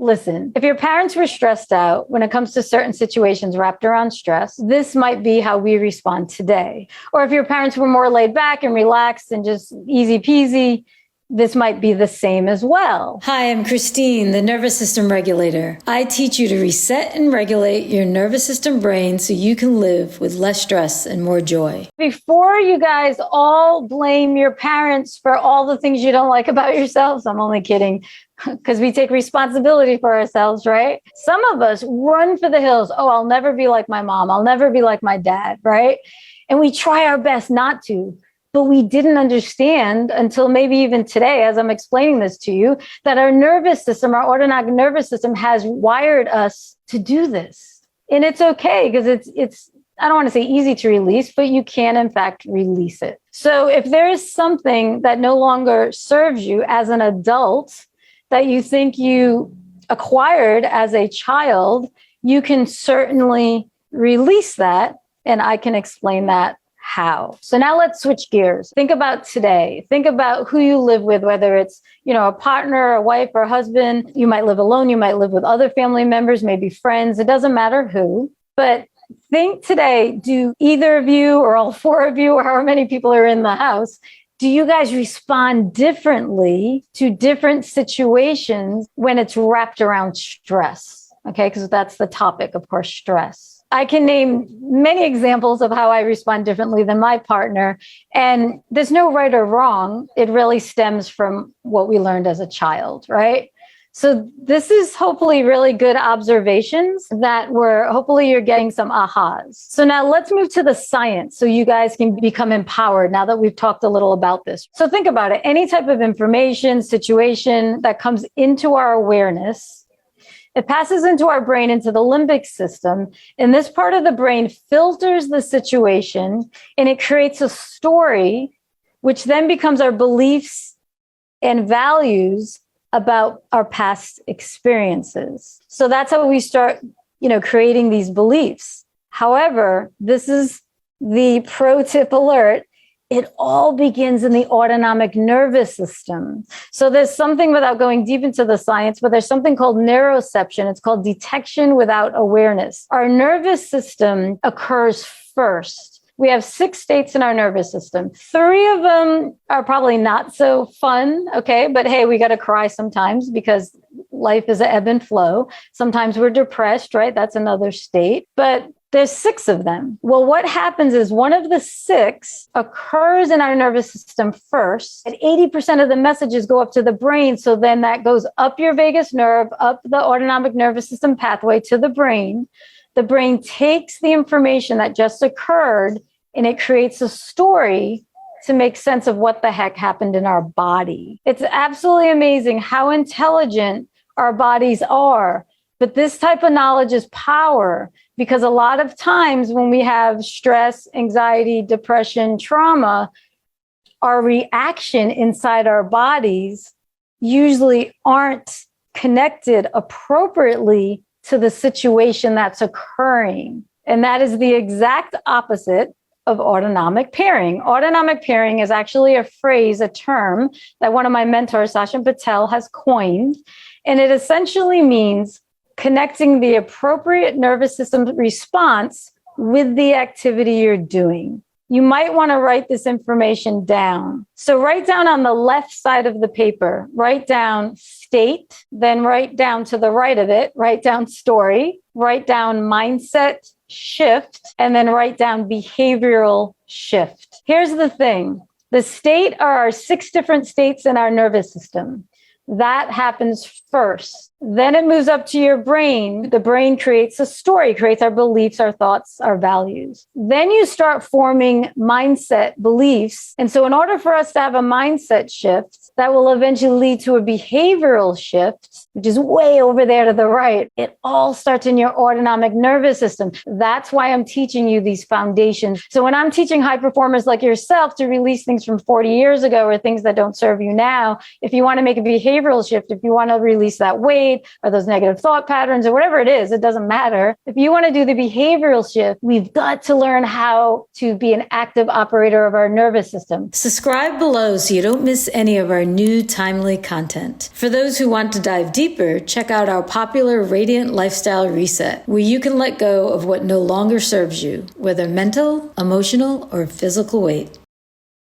listen, if your parents were stressed out when it comes to certain situations wrapped around stress, this might be how we respond today. Or if your parents were more laid back and relaxed and just easy peasy, this might be the same as well. Hi, I'm Christine, the nervous system regulator. I teach you to reset and regulate your nervous system brain so you can live with less stress and more joy. Before you guys all blame your parents for all the things you don't like about yourselves, I'm only kidding, because we take responsibility for ourselves, right? Some of us run for the hills. Oh, I'll never be like my mom. I'll never be like my dad, right? And we try our best not to. But we didn't understand until maybe even today, as I'm explaining this to you, that our nervous system, our autonomic nervous system has wired us to do this. And it's okay because it's I don't want to say easy to release, but you can in fact release it. So if there is something that no longer serves you as an adult that you think you acquired as a child, you can certainly release that. And I can explain that how. So now let's switch gears. Think about today. Think about who you live with, whether it's, a partner, a wife or a husband. You might live alone. You might live with other family members, maybe friends. It doesn't matter who. But think today, do either of you or all four of you or however many people are in the house, do you guys respond differently to different situations when it's wrapped around stress? Okay, because that's the topic, of course, stress. I can name many examples of how I respond differently than my partner. And there's no right or wrong. It really stems from what we learned as a child, right? So this is hopefully really good observations that hopefully you're getting some ahas. So now let's move to the science so you guys can become empowered now that we've talked a little about this. So think about it. Any type of information, situation that comes into our awareness, it passes into our brain, into the limbic system, and this part of the brain filters the situation, and it creates a story, which then becomes our beliefs and values about our past experiences. So that's how we start, creating these beliefs. However, this is the pro tip alert. It all begins in the autonomic nervous system. So there's something, without going deep into the science, but there's something called neuroception. It's called detection without awareness. Our nervous system occurs first. We have 6 states in our nervous system. 3 of them are probably not so fun, okay? But hey, we got to cry sometimes because life is an ebb and flow. Sometimes we're depressed, right? That's another state. But there's 6 of them. Well, what happens is one of the 6 occurs in our nervous system first, and 80% of the messages go up to the brain. So then that goes up your vagus nerve, up the autonomic nervous system pathway to the brain. The brain takes the information that just occurred and it creates a story to make sense of what the heck happened in our body. It's absolutely amazing how intelligent our bodies are. But this type of knowledge is power, because a lot of times when we have stress, anxiety, depression, trauma, our reaction inside our bodies usually aren't connected appropriately to the situation that's occurring. And that is the exact opposite of autonomic pairing. Autonomic pairing is actually a phrase, a term that one of my mentors, Sasha Patel, has coined. And it essentially means connecting the appropriate nervous system response with the activity you're doing. You might want to write this information down. So write down on the left side of the paper, write down state, then write down to the right of it, write down story, write down mindset shift, and then write down behavioral shift. Here's the thing. The state are our 6 different states in our nervous system. That happens first. Then it moves up to your brain. The brain creates a story, creates our beliefs, our thoughts, our values. Then you start forming mindset beliefs. And so in order for us to have a mindset shift that will eventually lead to a behavioral shift, which is way over there to the right, it all starts in your autonomic nervous system. That's why I'm teaching you these foundations. So when I'm teaching high performers like yourself to release things from 40 years ago or things that don't serve you now, if you want to make a behavior behavioral shift, if you want to release that weight or those negative thought patterns or whatever it is, it doesn't matter. If you want to do the behavioral shift, we've got to learn how to be an active operator of our nervous system. Subscribe below so you don't miss any of our new timely content. For those who want to dive deeper, check out our popular Radiant Lifestyle Reset, where you can let go of what no longer serves you, whether mental, emotional, or physical weight.